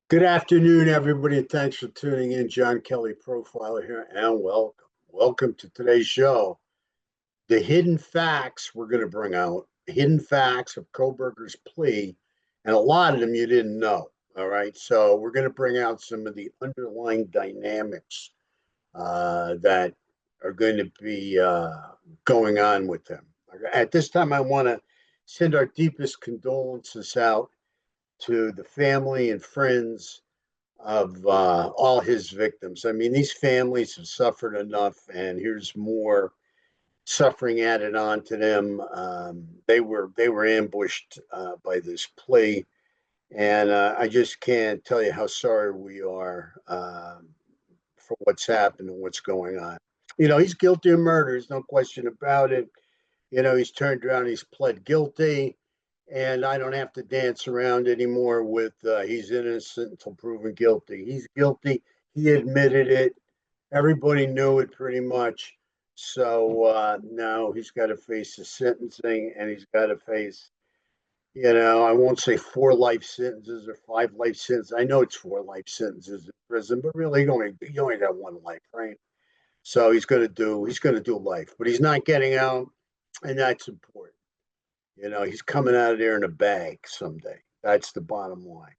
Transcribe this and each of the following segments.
Good afternoon, everybody. Thanks for tuning in. John Kelly Profiler here, and welcome. Welcome to today's show. The hidden facts we're going to bring out, hidden facts of Kohberger's plea, and a lot of them you didn't know. All right. So we're going to bring out some of the underlying dynamics that are going to be going on with him. At this time, I want to send our deepest condolences out to the family and friends of all his victims. I mean, these families have suffered enough, and here's more suffering added on to them. They were ambushed by this plea, and I just can't tell you how sorry we are for what's happened and what's going on. You know, he's guilty of murder. There's no question about it. You know, he's turned around. He's pled guilty, and I don't have to dance around anymore with he's innocent until proven guilty. He's guilty. He admitted it. Everybody knew it pretty much. So now he's got to face the sentencing, and he's got to face, I won't say 4 life sentences or 5 life sentences. I know it's 4 life sentences in prison, but really, you only got one life, right? So he's going to do life, but he's not getting out, and that's important. He's coming out of there in a bag someday. That's the bottom line.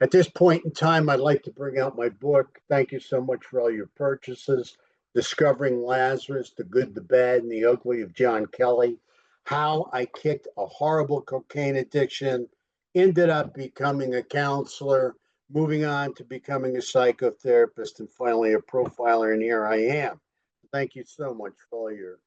At this point in time, I'd like to bring out my book. Thank you so much for all your purchases. Discovering Lazarus, the Good, the Bad, and the Ugly of John Kelly. How I kicked a horrible cocaine addiction, ended up becoming a counselor, moving on to becoming a psychotherapist, and finally a profiler. And here I am. Thank you so much for all your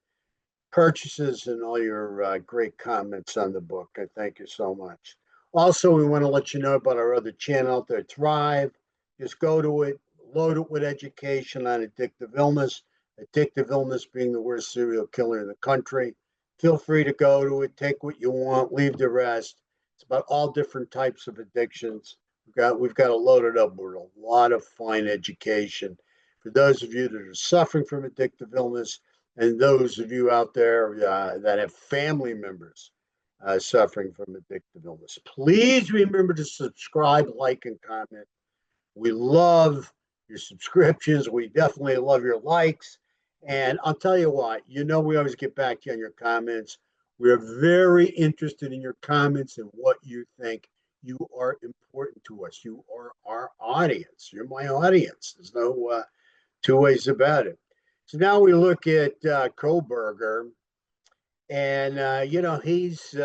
purchases and all your great comments on the book. I thank you so much. Also, we want to let you know about our other channel out there, Thrive. Just go to it, load it with education on addictive illness, addictive illness being the worst serial killer in the country. Feel free to go to it, take what you want, leave the rest. It's about all different types of addictions. We've got to load it up with a lot of fine education for those of you that are suffering from addictive illness, and those of you out there that have family members suffering from addictive illness. Please remember to subscribe, like, and comment. We love your subscriptions. We definitely love your likes. And I'll tell you what, we always get back to you on your comments. We are very interested in your comments and what you think. You are important to us. You are our audience. You're my audience. There's no two ways about it. So now we look at Kohberger, and he's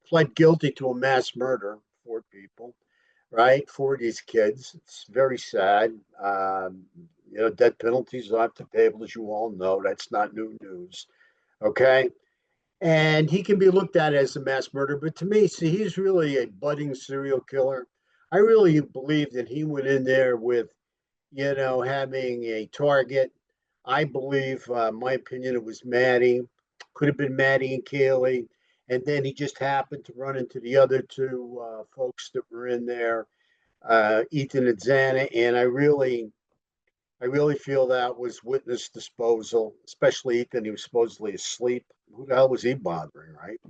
pled guilty to a mass murder, 4 people, right? 40 kids. It's very sad. Death penalty's off the table, as you all know. That's not new news. Okay. And he can be looked at as a mass murderer, but to me, see, he's really a budding serial killer. I really believe that he went in there with, having a target. I believe, my opinion, it was Maddie. Could have been Maddie and Kaylee. And then he just happened to run into the other two folks that were in there, Ethan and Xana. And I really feel that was witness disposal, especially Ethan. He was supposedly asleep. Who the hell was he bothering, right?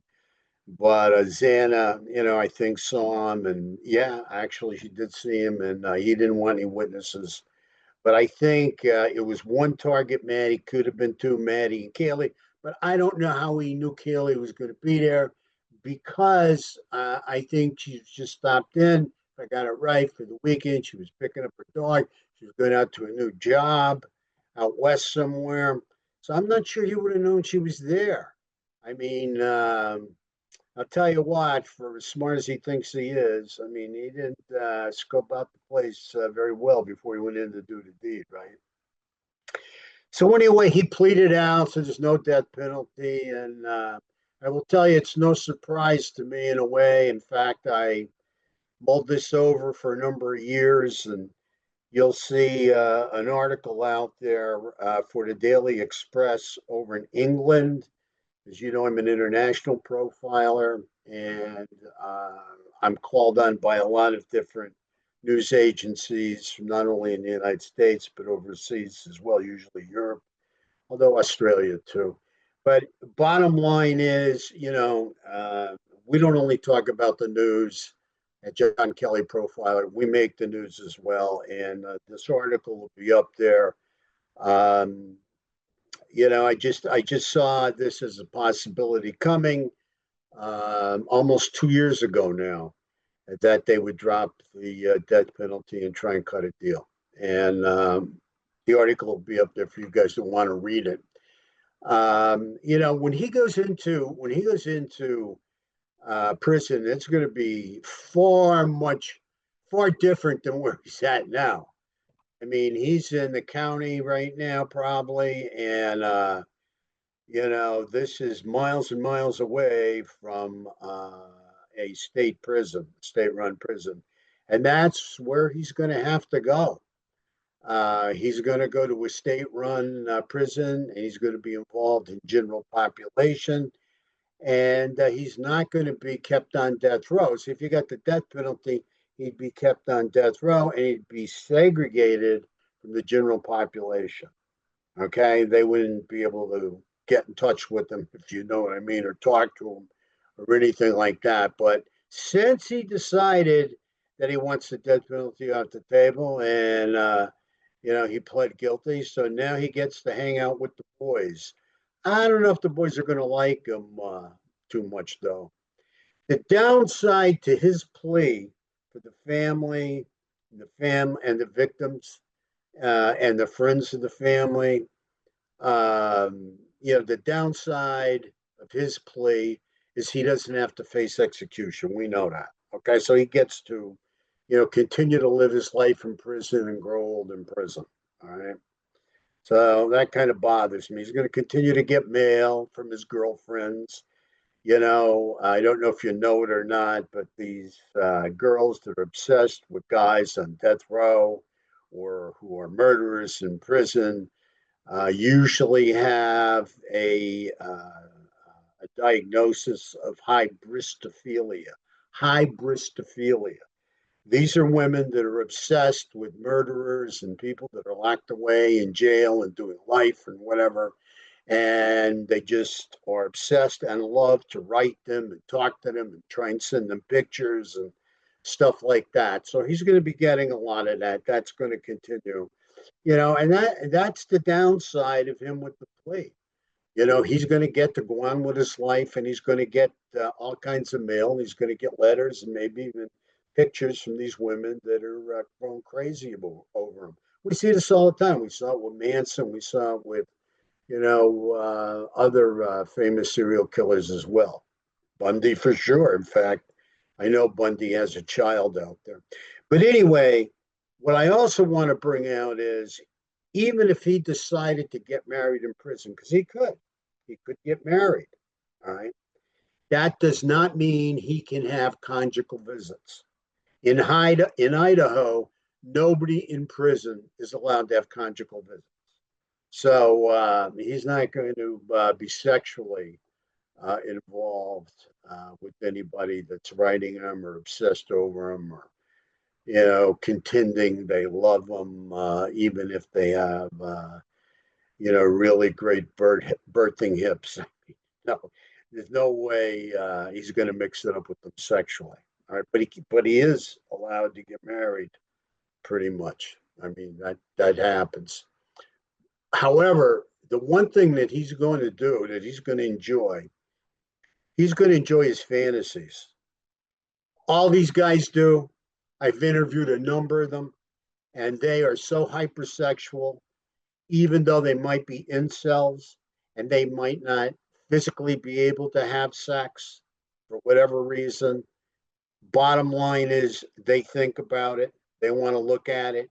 But Xana, I think saw him. And yeah, actually, she did see him, and he didn't want any witnesses. But I think it was one target, Maddie. Could have been two, Maddie and Kaylee. But I don't know how he knew Kaylee was going to be there, because I think she just stopped in. If I got it right, for the weekend. She was picking up her dog. She was going out to a new job out west somewhere. So I'm not sure he would have known she was there. I mean, I'll tell you what, for as smart as he thinks he is, I mean, he didn't scope out the place very well before he went in to do the deed, right? So anyway, he pleaded out, so there's no death penalty. And I will tell you, it's no surprise to me in a way. In fact, I mulled this over for a number of years, and you'll see an article out there for the Daily Express over in England. As you know, I'm an international profiler, and I'm called on by a lot of different news agencies, not only in the United States, but overseas as well, usually Europe, although Australia too. But bottom line is, we don't only talk about the news at John Kelly Profiler. We make the news as well, and this article will be up there. Um, I just saw this as a possibility coming almost 2 years ago now, that they would drop the death penalty and try and cut a deal. And the article will be up there for you guys that want to read it. When he goes into prison, it's going to be far different than where he's at now. I mean, he's in the county right now, probably, and this is miles and miles away from a state-run prison, and that's where he's going to have to go. He's going to go to a state-run prison, and he's going to be involved in general population, and he's not going to be kept on death row. So if you got the death penalty, he'd be kept on death row, and he'd be segregated from the general population. Okay, they wouldn't be able to get in touch with him, if you know what I mean, or talk to him or anything like that. But since he decided that he wants the death penalty off the table, and he pled guilty, so now he gets to hang out with the boys. I don't know if the boys are going to like him too much, though. The downside to his plea for the family, and the victims, and the friends of the family, the downside of his plea is he doesn't have to face execution. We know that. Okay, so he gets to, continue to live his life in prison and grow old in prison. All right. So that kind of bothers me. He's going to continue to get mail from his girlfriends. I don't know if you know it or not, but these girls that are obsessed with guys on death row or who are murderers in prison usually have a diagnosis of hybristophilia. Hybristophilia. These are women that are obsessed with murderers and people that are locked away in jail and doing life and whatever. And they just are obsessed and love to write them and talk to them and try and send them pictures and stuff like that. So he's going to be getting a lot of that. That's going to continue. And that's the downside of him with the plea. He's going to get to go on with his life, and he's going to get all kinds of mail, and he's going to get letters and maybe even pictures from these women that are going crazy over him. We see this all the time. We saw it with Manson. We saw it with, other famous serial killers as well. Bundy for sure. In fact, I know Bundy has a child out there. But anyway, what I also want to bring out is, even if he decided to get married in prison, because he could get married, all right, that does not mean he can have conjugal visits. In Idaho, nobody in prison is allowed to have conjugal visits. So he's not going to be sexually involved with anybody that's writing him or obsessed over him, or contending they love them, even if they have, really great birthing hips. No, there's no way he's going to mix it up with them sexually. All right, but he is allowed to get married, pretty much. I mean, that happens. However, the one thing that he's going to do, that he's going to enjoy his fantasies. All these guys do. I've interviewed a number of them, and they are so hypersexual, even though they might be incels and they might not physically be able to have sex for whatever reason. Bottom line is, they think about it, they want to look at it,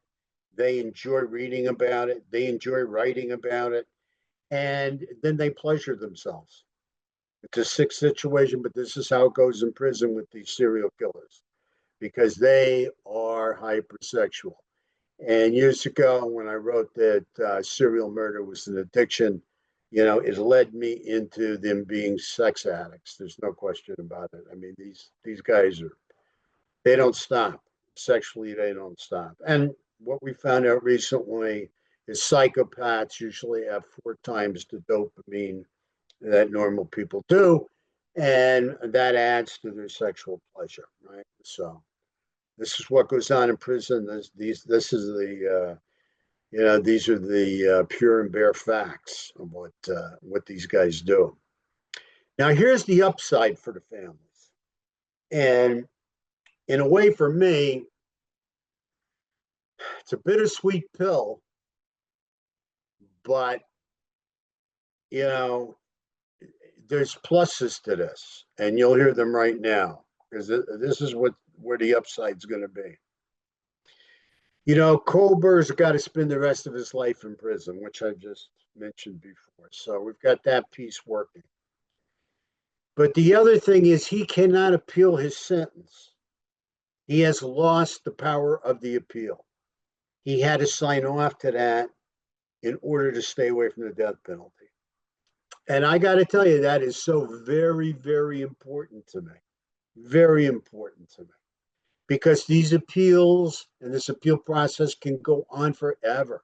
they enjoy reading about it, they enjoy writing about it, and then they pleasure themselves. It's a sick situation, but this is how it goes in prison with these serial killers, because they are hypersexual. And years ago, when I wrote that serial murder was an addiction, it led me into them being sex addicts. There's no question about it. I mean, these guys they don't stop. Sexually, they don't stop. And what we found out recently is psychopaths usually have 4 times the dopamine that normal people do, and that adds to their sexual pleasure, right? So This is what goes on in prison. This is the these are the pure and bare facts of what these guys do. Now, here's the upside for the families, and in a way, for me, it's a bittersweet pill, but you know, there's pluses to this, and you'll hear them right now because this is where the upside's going to be. Kohberger's got to spend the rest of his life in prison, which I just mentioned before. So we've got that piece working. But the other thing is he cannot appeal his sentence. He has lost the power of the appeal. He had to sign off to that in order to stay away from the death penalty. And I got to tell you, that is so very, very important to me. Very important to me. Because these appeals and this appeal process can go on forever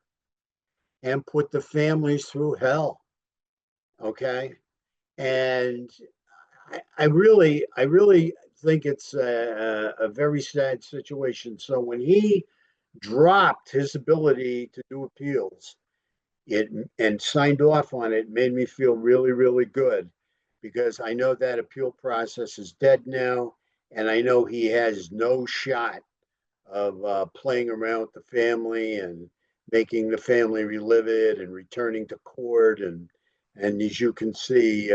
and put the families through hell. Okay. And I really think it's a very sad situation. So when he dropped his ability to do appeals and signed off on it, made me feel really, really good because I know that appeal process is dead now. And I know he has no shot of playing around with the family and making the family relive it and returning to court. And as you can see,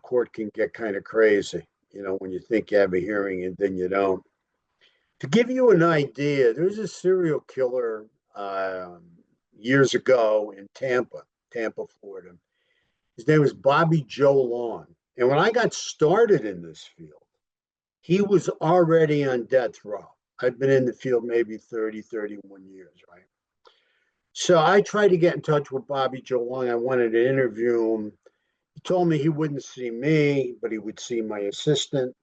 court can get kind of crazy, when you think you have a hearing and then you don't. To give you an idea, there was a serial killer years ago in Tampa, Florida. His name was Bobby Joe Long. And when I got started in this field, he was already on death row. I've been in the field maybe 30, 31 years, right? So I tried to get in touch with Bobby Joe Long. I wanted to interview him. He told me he wouldn't see me, but he would see my assistant.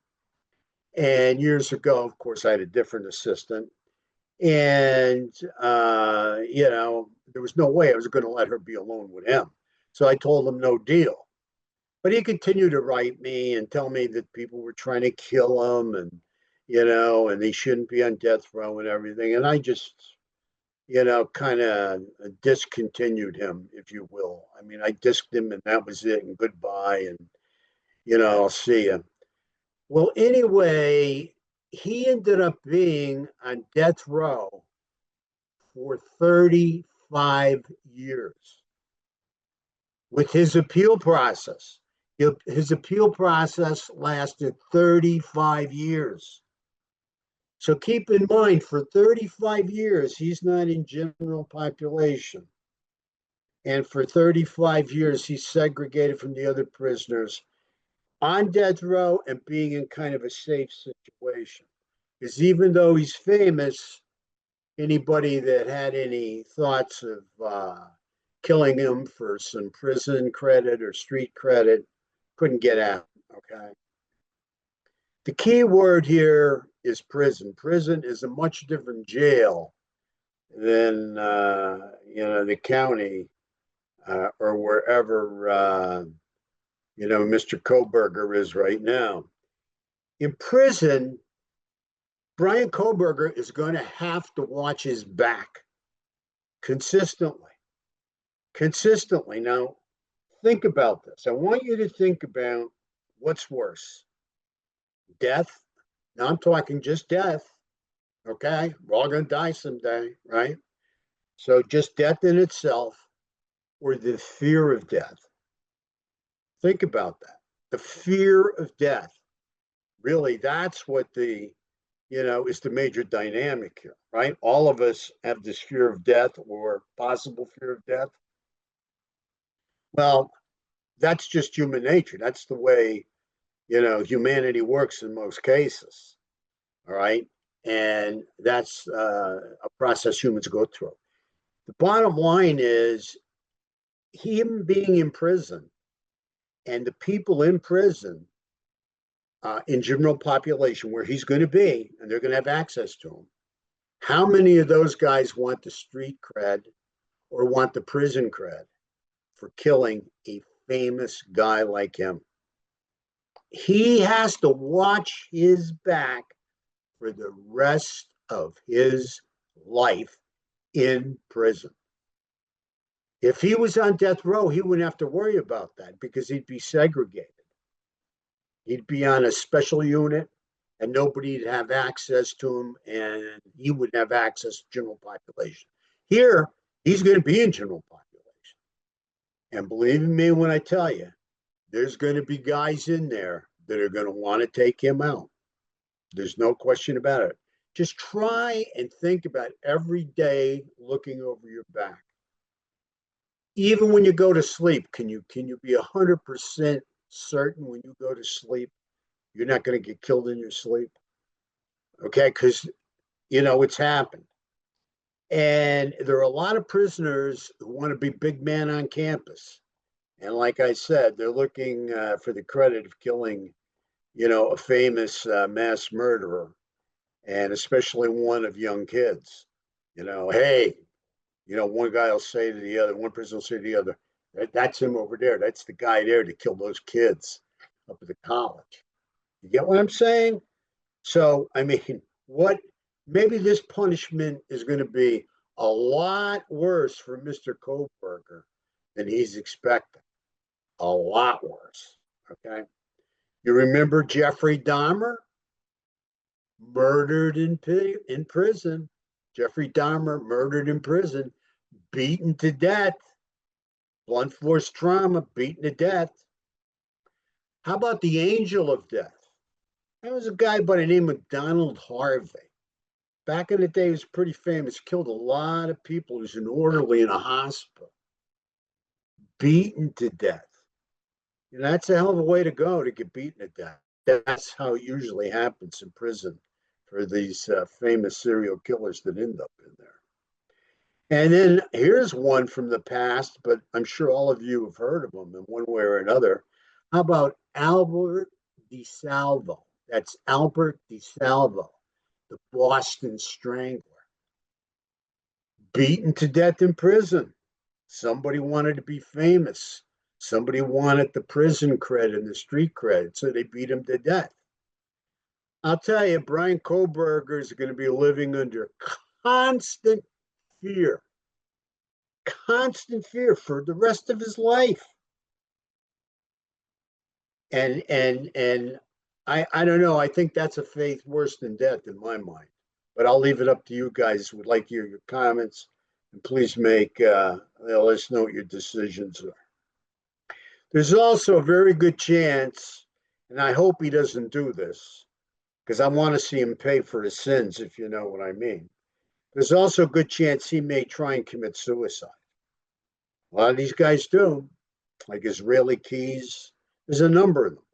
And years ago, of course, I had a different assistant. And, there was no way I was going to let her be alone with him. So I told him no deal. But he continued to write me and tell me that people were trying to kill him and, and he shouldn't be on death row and everything. And I just, kind of discontinued him, if you will. I mean, I disked him and that was it and goodbye. And, I'll see you. Well, anyway, he ended up being on death row for 35 years with his appeal process. His appeal process lasted 35 years. So keep in mind, for 35 years, he's not in general population. And for 35 years, he's segregated from the other prisoners on death row and being in kind of a safe situation. Because even though he's famous, anybody that had any thoughts of killing him for some prison credit or street credit couldn't get out. Okay. The key word here is prison. Prison is a much different jail than the county or wherever Mr. Kohberger is right now. In prison, Bryan Kohberger is going to have to watch his back consistently. Now, think about this. I want you to think about what's worse. Death. Now I'm talking just death. Okay. We're all going to die someday, right? So just death in itself or the fear of death. Think about that. The fear of death. Really, that's what is the major dynamic here, right? All of us have this fear of death or possible fear of death. Well, that's just human nature. That's the way, humanity works in most cases. All right. And that's a process humans go through. The bottom line is him being in prison and the people in prison in general population where he's going to be, and they're going to have access to him. How many of those guys want the street cred or want the prison cred for killing a famous guy like him? He has to watch his back for the rest of his life in prison. If he was on death row, he wouldn't have to worry about that because he'd be segregated. He'd be on a special unit and nobody'd have access to him, and he wouldn't have access to general population. Here, he's going to be in general population. And believe me when I tell you, there's going to be guys in there that are going to want to take him out. There's no question about it. Just try and think about every day looking over your back. Even when you go to sleep, can you be 100% certain when you go to sleep you're not going to get killed in your sleep? Okay, because it's happened. And there are a lot of prisoners who want to be big man on campus. And like I said, they're looking for the credit of killing, a famous mass murderer, and especially one of young kids. Hey, one guy will say to the other, one person will say to the other, that's him over there. That's the guy there to kill those kids up at the college. You get what I'm saying? So, I mean, maybe this punishment is going to be a lot worse for Mr. Kohberger than he's expecting. A lot worse. Okay. You remember Jeffrey Dahmer? Murdered in prison. Jeffrey Dahmer murdered in prison, beaten to death, blunt force trauma, beaten to death. How about the angel of death? That was a guy by the name of Donald Harvey. Back in the day, he was pretty famous, killed a lot of people. He was an orderly in a hospital, beaten to death. That's a hell of a way to go, to get beaten to death. That's how it usually happens in prison for these famous serial killers that end up in there. And then here's one from the past, but I'm sure all of you have heard of him in one way or another. How about Albert DeSalvo? That's Albert DeSalvo, the Boston Strangler. Beaten to death in prison. Somebody wanted to be famous. Somebody wanted the prison cred and the street cred, so they beat him to death. I'll tell you, Bryan Kohberger is going to be living under constant fear for the rest of his life. And I don't know. I think that's a fate worse than death in my mind. But I'll leave it up to you guys. Would like to hear your comments, and please let us know what your decisions are. There's also a very good chance, and I hope he doesn't do this, because I want to see him pay for his sins, if you know what I mean. There's also a good chance he may try and commit suicide. A lot of these guys do, like Israeli Keys. There's a number of them.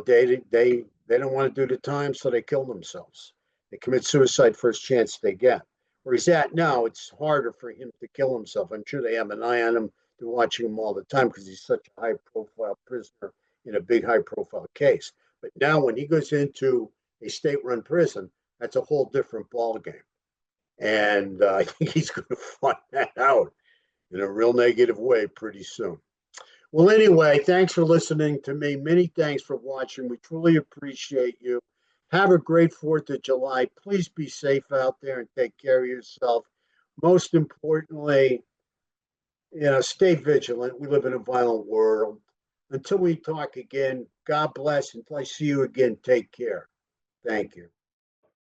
They don't want to do the time, so they kill themselves. They commit suicide first chance they get. Where he's at now, it's harder for him to kill himself. I'm sure they have an eye on him. They're watching him all the time because he's such a high-profile prisoner in a big high-profile case. But now when he goes into a state-run prison, that's a whole different ballgame. And I think he's going to find that out in a real negative way pretty soon. Well, anyway, thanks for listening to me. Many thanks for watching. We truly appreciate you. Have a great 4th of July. Please be safe out there and take care of yourself. Most importantly, stay vigilant. We live in a violent world. Until we talk again, God bless. Until I see you again, take care. Thank you.